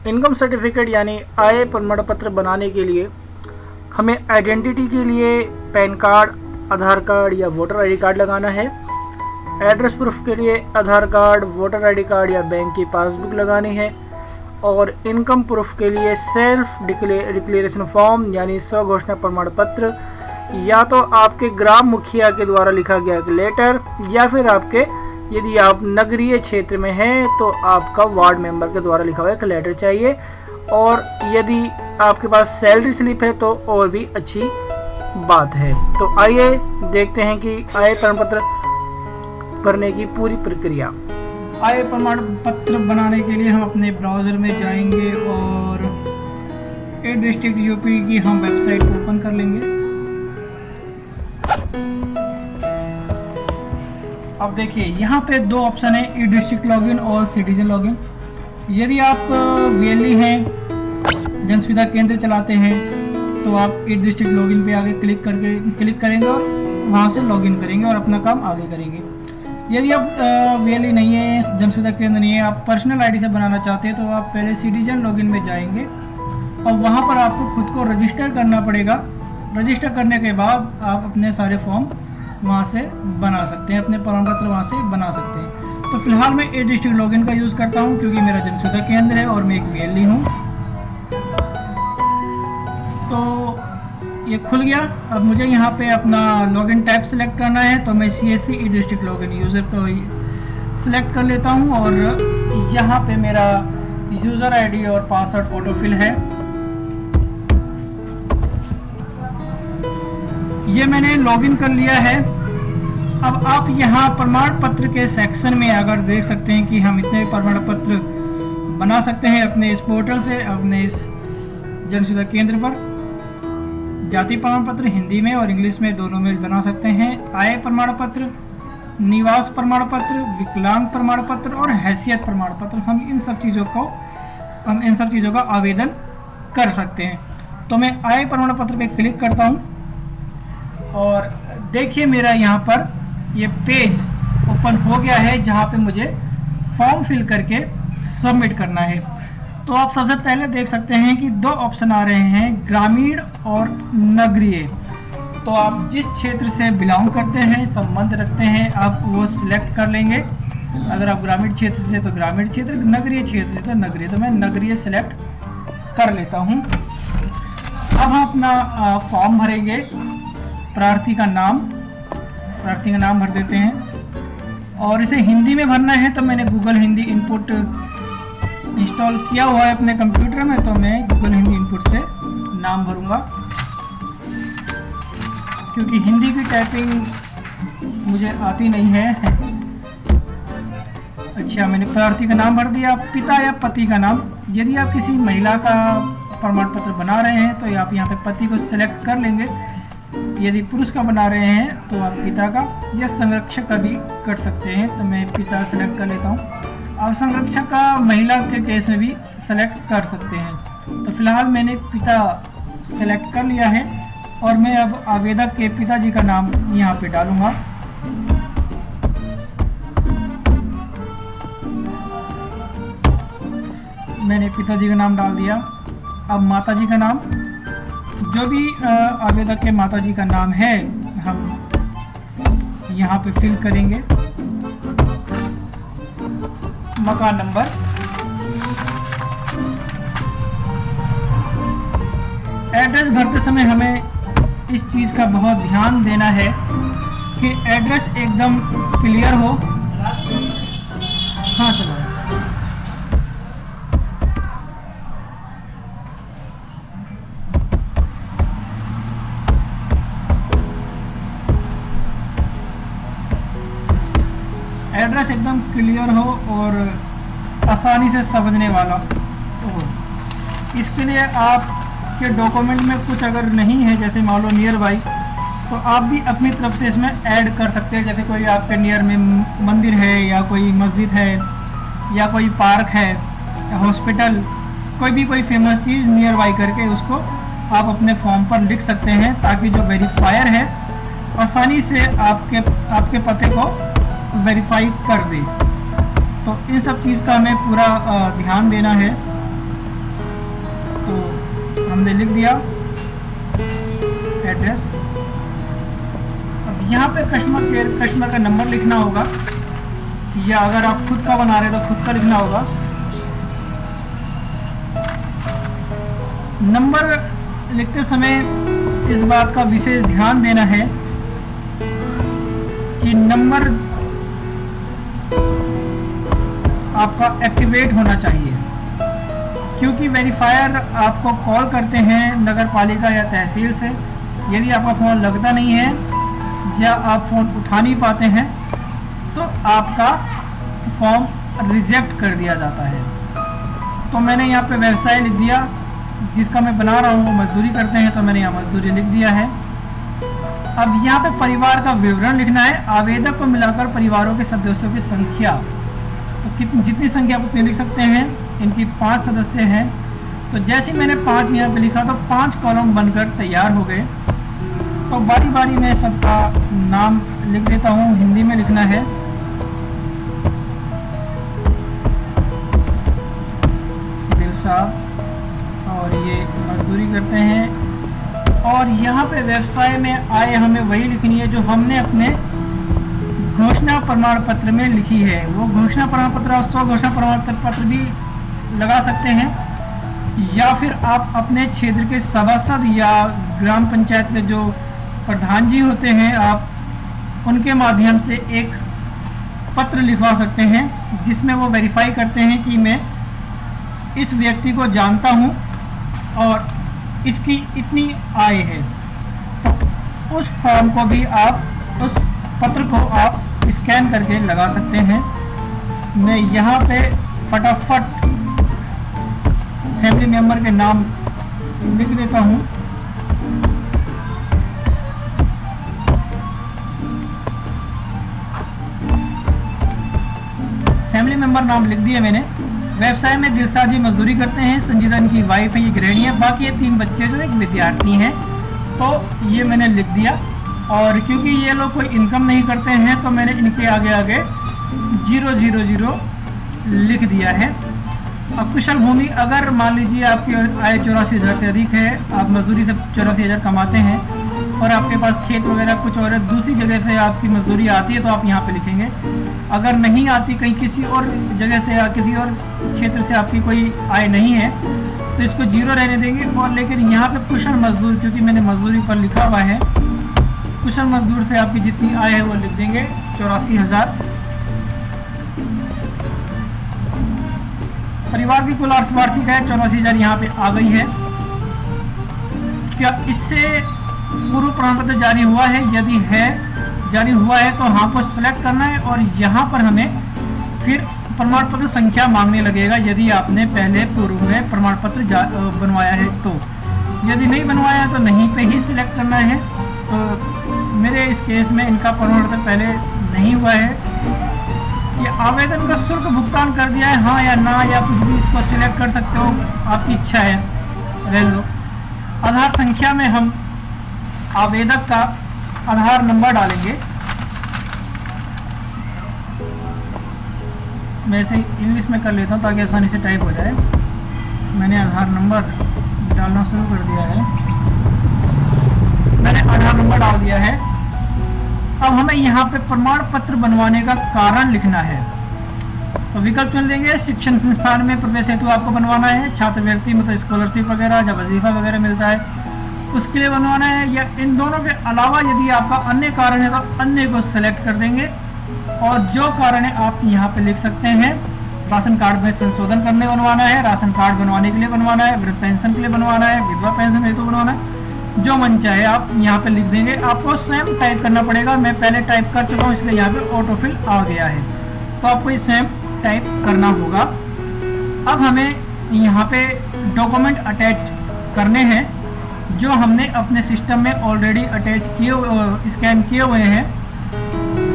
Income certificate यानी आय प्रमाण पत्र बनाने के लिए हमें आइडेंटिटी के लिए पैन कार्ड, आधार कार्ड या वोटर आईडी कार्ड लगाना है। एड्रेस प्रूफ के लिए आधार कार्ड, वोटर आईडी कार्ड या बैंक की पासबुक लगानी है। और इनकम प्रूफ के लिए सेल्फ डिक्लेरेशन फॉर्म यानी स्व घोषणा प्रमाण पत्र, या तो आपके ग्राम मुखिया के द्वारा लिखा गया एक लेटर, या फिर आपके यदि आप नगरीय क्षेत्र में हैं तो आपका वार्ड मेंबर के द्वारा लिखा हुआ एक लेटर चाहिए। और यदि आपके पास सैलरी स्लिप है तो और भी अच्छी बात है। तो आइए देखते हैं कि आय प्रमाण पत्र भरने की पूरी प्रक्रिया। आय प्रमाण पत्र बनाने के लिए हम अपने ब्राउज़र में जाएंगे और ए डिस्ट्रिक्ट यूपी की हम वेबसाइट ओपन कर लेंगे। अब देखिए यहाँ पे दो ऑप्शन है, ई डिस्ट्रिक्ट लॉगिन और सिटीजन लॉगिन। यदि आप वीएलई हैं, जन सुविधा केंद्र चलाते हैं, तो आप ई डिस्ट्रिक्ट लॉगिन पे आगे क्लिक करेंगे और वहाँ से लॉगिन करेंगे और अपना काम आगे करेंगे। यदि आप वीएलई नहीं है, जन सुविधा केंद्र नहीं है, आप पर्सनल आईडी से बनाना चाहते हैं, तो आप पहले सिटीजन लॉगिन में जाएंगे और वहाँ पर आपको खुद को रजिस्टर करना पड़ेगा। रजिस्टर करने के बाद आप अपने सारे फॉर्म वहाँ से बना सकते हैं, अपने प्रमाण पत्र वहाँ से बना सकते हैं। तो फिलहाल मैं ए डिस्ट्रिक्ट लॉगिन का यूज़ करता हूँ क्योंकि मेरा जन सुविधा केंद्र है और मैं एक वीएलई हूँ। तो ये खुल गया। अब मुझे यहाँ पे अपना लॉगिन टाइप सेलेक्ट करना है, तो मैं CSC ई डिस्ट्रिक्ट लॉगिन यूज़र को सिलेक्ट कर लेता हूँ और यहाँ पे मेरा यूज़र आईडी और पासवर्ड ऑटोफिल है। ये मैंने लॉगिन कर लिया है। अब आप यहाँ प्रमाण पत्र के सेक्शन में अगर देख सकते हैं कि हम इतने प्रमाण पत्र बना सकते हैं अपने इस पोर्टल से, अपने इस जन सुविधा केंद्र पर। जाति प्रमाण पत्र हिंदी में और इंग्लिश में दोनों में बना सकते हैं। आय प्रमाण पत्र, निवास प्रमाण पत्र, विकलांग प्रमाण पत्र और हैसियत प्रमाण पत्र, हम इन सब चीज़ों का आवेदन कर सकते हैं। तो मैं आय प्रमाण पत्र पे क्लिक करता हूँ और देखिए मेरा यहाँ पर ये पेज ओपन हो गया है जहाँ पे मुझे फॉर्म फिल करके सबमिट करना है। तो आप सबसे पहले देख सकते हैं कि दो ऑप्शन आ रहे हैं, ग्रामीण और नगरीय। तो आप जिस क्षेत्र से बिलोंग करते हैं, संबंध रखते हैं, आप वो सिलेक्ट कर लेंगे। अगर आप ग्रामीण क्षेत्र से तो ग्रामीण क्षेत्र, नगरीय क्षेत्र से तो नगरीय। तो मैं नगरीय सिलेक्ट कर लेता हूँ। अब हम अपना फॉर्म भरेंगे। प्रार्थी का नाम भर देते हैं और इसे हिंदी में भरना है। तो मैंने गूगल हिंदी इनपुट इंस्टॉल किया हुआ है अपने कंप्यूटर में, तो मैं गूगल हिंदी इनपुट से नाम भरूंगा क्योंकि हिंदी की टाइपिंग मुझे आती नहीं है। अच्छा, मैंने प्रार्थी का नाम भर दिया। पिता या पति का नाम, यदि आप किसी महिला का प्रमाण पत्र बना रहे हैं तो आप यहाँ पे पति को सिलेक्ट कर लेंगे। यदि पुरुष का बना रहे हैं तो आप पिता का या संरक्षक का भी कर सकते हैं। तो मैं पिता सेलेक्ट कर लेता हूँ। आप संरक्षक का महिला के केस में भी सेलेक्ट कर सकते हैं। तो फिलहाल मैंने पिता सेलेक्ट कर लिया है और मैं अब आवेदक के पिताजी का नाम यहाँ पे डालूँगा। मैंने पिताजी का नाम डाल दिया। अब माताजी का नाम, जो भी आवेदक के माताजी का नाम है हम यहाँ पे फिल करेंगे। मकान नंबर, एड्रेस भरते समय हमें इस चीज़ का बहुत ध्यान देना है कि एड्रेस एकदम क्लियर हो। हाँ चलो, एड्रेस एकदम क्लियर हो और आसानी से समझने वाला हो। इसके लिए आपके डॉक्यूमेंट में कुछ अगर नहीं है, जैसे मान लो नियर बाई, तो आप भी अपनी तरफ से इसमें ऐड कर सकते हैं। जैसे कोई आपके नियर में मंदिर है या कोई मस्जिद है या कोई पार्क है या हॉस्पिटल, कोई फेमस चीज़ नियर बाई करके उसको आप अपने फॉर्म पर लिख सकते हैं, ताकि जो वेरीफायर है आसानी से आपके पते को वेरीफाई कर दे। तो इन सब चीज़ का हमें पूरा ध्यान देना है। हमने लिख दिया एड्रेस। अब यहाँ पे कस्टमर का नंबर लिखना होगा, या अगर आप खुद का बना रहे हैं तो खुद का लिखना होगा। नंबर लिखते समय इस बात का विशेष ध्यान देना है कि नंबर आपका एक्टिवेट होना चाहिए, क्योंकि वेरीफायर आपको कॉल करते हैं नगर पालिका या तहसील से। यदि आपका फ़ोन लगता नहीं है या आप फ़ोन उठा नहीं पाते हैं तो आपका फॉर्म रिजेक्ट कर दिया जाता है। तो मैंने यहाँ पे व्यवसाय लिख दिया, जिसका मैं बना रहा हूँ वो मजदूरी करते हैं, तो मैंने यहाँ मजदूरी लिख दिया है। अब यहाँ पे परिवार का विवरण लिखना है। आवेदक को मिलाकर परिवारों के सदस्यों की संख्या, तो कितनी जितनी संख्या आप उतनी लिख सकते हैं। इनकी 5 सदस्य हैं, तो जैसे मैंने 5 यहाँ पे लिखा तो 5 कॉलम बनकर तैयार हो गए। तो बारी बारी में सबका नाम लिख देता हूँ, हिंदी में लिखना है। दिल साहब, और ये मजदूरी करते हैं। और यहाँ पे व्यवसाय में आय हमें वही लिखनी है जो हमने अपने घोषणा प्रमाण पत्र में लिखी है। वो घोषणा प्रमाण पत्र और स्व घोषणा प्रमाण पत्र भी लगा सकते हैं, या फिर आप अपने क्षेत्र के सभासद या ग्राम पंचायत के जो प्रधान जी होते हैं, आप उनके माध्यम से एक पत्र लिखवा सकते हैं, जिसमें वो वेरीफाई करते हैं कि मैं इस व्यक्ति को जानता हूँ और इसकी इतनी आय है। तो उस फॉर्म को भी आप, उस पत्र को आप स्कैन करके लगा सकते हैं। मैं यहाँ पे फटाफट फैमिली मेंबर के नाम लिख देता हूँ। फैमिली मेंबर नाम लिख दिए मैंने। व्यवसाय में दिलशाद जी मजदूरी करते हैं, संजीदा इनकी वाइफ है, ये गृहिणी है, बाकी ये 3 बच्चे जो एक विद्यार्थी हैं, तो ये मैंने लिख दिया। और क्योंकि ये लोग कोई इनकम नहीं करते हैं तो मैंने इनके आगे 000 लिख दिया है। अब कुशल भूमि, अगर मान लीजिए आपकी आय 84,000 से अधिक है, आप मजदूरी से 84,000 कमाते हैं और आपके पास खेत वगैरह कुछ और दूसरी जगह से आपकी मजदूरी आती है तो आप यहाँ पे लिखेंगे। अगर नहीं आती, कहीं किसी और जगह से या किसी और क्षेत्र से आपकी कोई आय नहीं है तो इसको 0 रहने देंगे। और लेकिन यहाँ पे कुशल मजदूर, क्योंकि मैंने मजदूरी पर लिखा हुआ है, कुशल मजदूर से आपकी जितनी आय है वो लिख देंगे 84,000। परिवार की कुल वार्षिक आय 84,000 यहाँ पे आ गई है। क्या इससे पूर्व प्रमाण पत्र जारी हुआ है? यदि है, जारी हुआ है तो हाँ को सिलेक्ट करना है और यहाँ पर हमें फिर प्रमाण पत्र संख्या मांगने लगेगा, यदि आपने पहले पूर्व में प्रमाण पत्र बनवाया है तो। यदि नहीं बनवाया तो नहीं पे ही सिलेक्ट करना है। तो मेरे इस केस में इनका प्रमाण पत्र पहले नहीं हुआ है। ये आवेदन का शुल्क भुगतान कर दिया है, हाँ या ना, या कुछ भी इसको सिलेक्ट कर सकते हो, आपकी इच्छा है, रह लो। आधार संख्या में हम आवेदक का आधार नंबर डालेंगे। मैं इसे इंग्लिश में कर लेता हूँ ताकि आसानी से टाइप हो जाए। मैंने आधार नंबर डालना शुरू कर दिया है। मैंने आधार नंबर डाल दिया है। अब हमें यहाँ पे प्रमाण पत्र बनवाने का कारण लिखना है, तो विकल्प चुन लेंगे। शिक्षण संस्थान में प्रवेश हेतु आपको बनवाना है, छात्रवृत्ति मतलब स्कॉलरशिप वगैरह जब वजीफा वगैरह मिलता है उसके लिए बनवाना है, या इन दोनों के अलावा यदि आपका अन्य कारण है तो अन्य को सेलेक्ट कर देंगे। और जो कारण है आप यहाँ पे लिख सकते हैं। राशन कार्ड में संशोधन करने बनवाना है, राशन कार्ड बनवाने के लिए बनवाना है, वृद्ध पेंशन के लिए बनवाना है, विधवा पेंशन हेतु बनवाना है, जो मन चाहे आप यहाँ पे लिख देंगे। आपको स्वयं टाइप करना पड़ेगा, मैं पहले टाइप कर चुका हूँ इसलिए यहाँ पे ऑटोफिल आ गया है, तो आपको स्वयं टाइप करना होगा। अब हमें यहाँ पे डॉक्यूमेंट अटैच करने हैं जो हमने अपने सिस्टम में ऑलरेडी अटैच किए, स्कैन किए हुए हैं।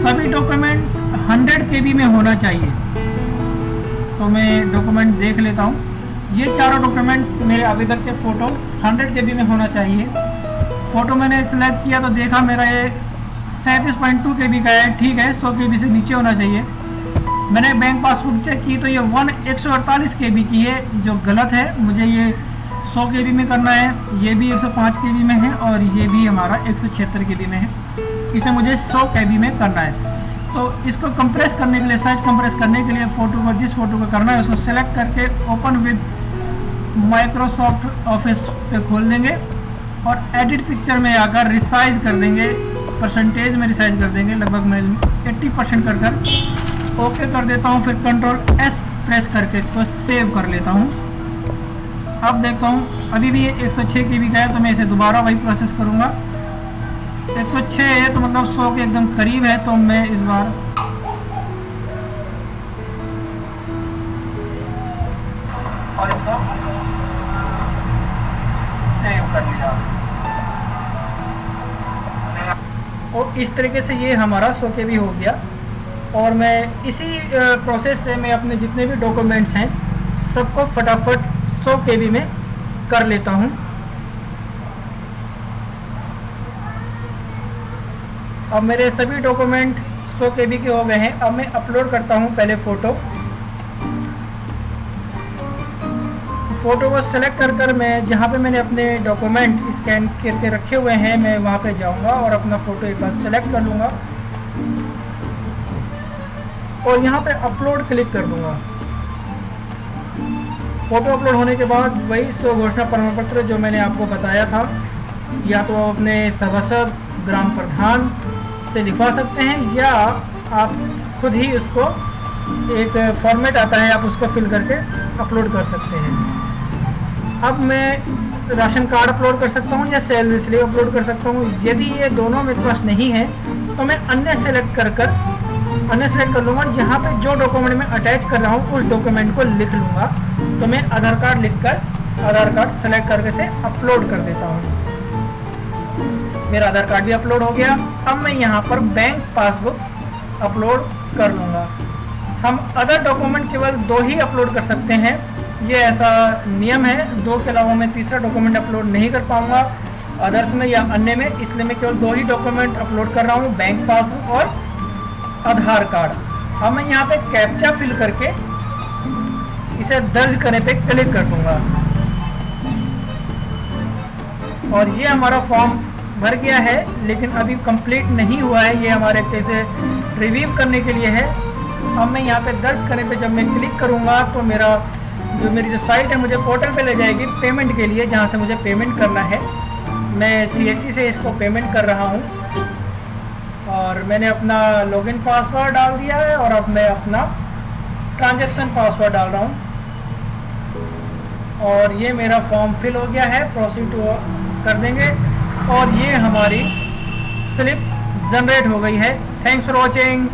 सभी डॉक्यूमेंट 100 KB में होना चाहिए। तो मैं डॉक्यूमेंट देख लेता हूँ। ये चारों डॉक्यूमेंट मेरे आवेदक के फ़ोटो 100 KB में होना चाहिए। फ़ोटो मैंने सिलेक्ट किया तो देखा मेरा ये 37.2 KB का है, ठीक है, 100 KB से नीचे होना चाहिए। मैंने बैंक पासबुक चेक की तो ये 148 KB की है, जो गलत है। मुझे ये 100 KB में करना है, ये भी 105 KB में है और ये भी हमारा 176 KB में है। इसे मुझे 100 KB में करना है। तो इसको कंप्रेस करने के लिए, साइज कंप्रेस करने के लिए फ़ोटो को, जिस फोटो को करना है उसको सेलेक्ट करके ओपन विद माइक्रोसॉफ्ट ऑफिस पे खोल देंगे और एडिट पिक्चर में आकर रिसाइज कर देंगे, परसेंटेज में रिसाइज कर देंगे, लगभग मैं 80% कर ओके कर देता हूँ। फिर कंट्रोल एस प्रेस करके इसको सेव कर लेता हूँ। अब देखता हूँ अभी भी ये 106 KB का है, तो मैं इसे दोबारा वही प्रोसेस करूँगा। 106 है तो मतलब 100 के एकदम करीब है, तो मैं इस बार और इसको सेव कर लिया। और इस तरीके से ये हमारा 100 KB हो गया। और मैं इसी प्रोसेस से मैं अपने जितने भी डॉक्यूमेंट्स हैं सबको फटाफट 100 KB में कर लेता हूँ। अब मेरे सभी डॉक्यूमेंट 100 KB के हो गए हैं। अब मैं अपलोड करता हूँ पहले फ़ोटो को सेलेक्ट कर मैं जहाँ पे मैंने अपने डॉक्यूमेंट स्कैन करके रखे हुए हैं, मैं वहाँ पे जाऊँगा और अपना फ़ोटो एक बार सेलेक्ट कर लूँगा और यहाँ पे अपलोड क्लिक कर दूँगा। फ़ोटो अपलोड होने के बाद वही 100 घोषणा प्रमाण पत्र जो मैंने आपको बताया था, या तो अपने सभासद, ग्राम प्रधान से लिखवा सकते हैं या आप खुद ही उसको एक फॉर्मेट आता है, आप उसको फिल करके अपलोड कर सकते हैं। अब मैं राशन कार्ड अपलोड कर सकता हूँ या सैलरी स्लिप अपलोड कर सकता हूँ। यदि ये दोनों मेरे पास नहीं है तो मैं अन्य सेलेक्ट कर लूँगा। जहाँ पे जो डॉक्यूमेंट मैं अटैच कर रहा हूँ उस डॉक्यूमेंट को लिख लूँगा। तो मैं आधार कार्ड लिखकर आधार कार्ड सेलेक्ट करके से अपलोड कर देता हूँ। मेरा आधार कार्ड भी अपलोड हो गया। अब मैं यहाँ पर बैंक पासबुक अपलोड कर लूँगा। हम अदर डॉक्यूमेंट केवल 2 ही अपलोड कर सकते हैं, ये ऐसा नियम है। 2 के अलावा मैं तीसरा डॉक्यूमेंट अपलोड नहीं कर पाऊँगा अदर्स में या अन्य में, इसलिए मैं केवल 2 ही डॉक्यूमेंट अपलोड कर रहा हूँ, बैंक पासबुक और आधार कार्ड। अब मैं यहाँ पे कैप्चा फिल करके इसे दर्ज करने पे क्लिक कर दूँगा और ये हमारा फॉर्म भर गया है, लेकिन अभी कंप्लीट नहीं हुआ है। ये हमारे कैसे रिव्यू करने के लिए है। अब मैं यहाँ पे दर्ज करने पे जब मैं क्लिक करूँगा तो मेरी जो साइट है मुझे पोर्टल पे ले जाएगी पेमेंट के लिए, जहाँ से मुझे पेमेंट करना है। मैं CSC से इसको पेमेंट कर रहा हूँ और मैंने अपना लॉगिन पासवर्ड डाल दिया है और अब मैं अपना ट्रांजैक्शन पासवर्ड डाल रहा हूँ और ये मेरा फॉर्म फिल हो गया है। प्रोसीड कर देंगे और ये हमारी स्लिप जनरेट हो गई है। Thanks for watching.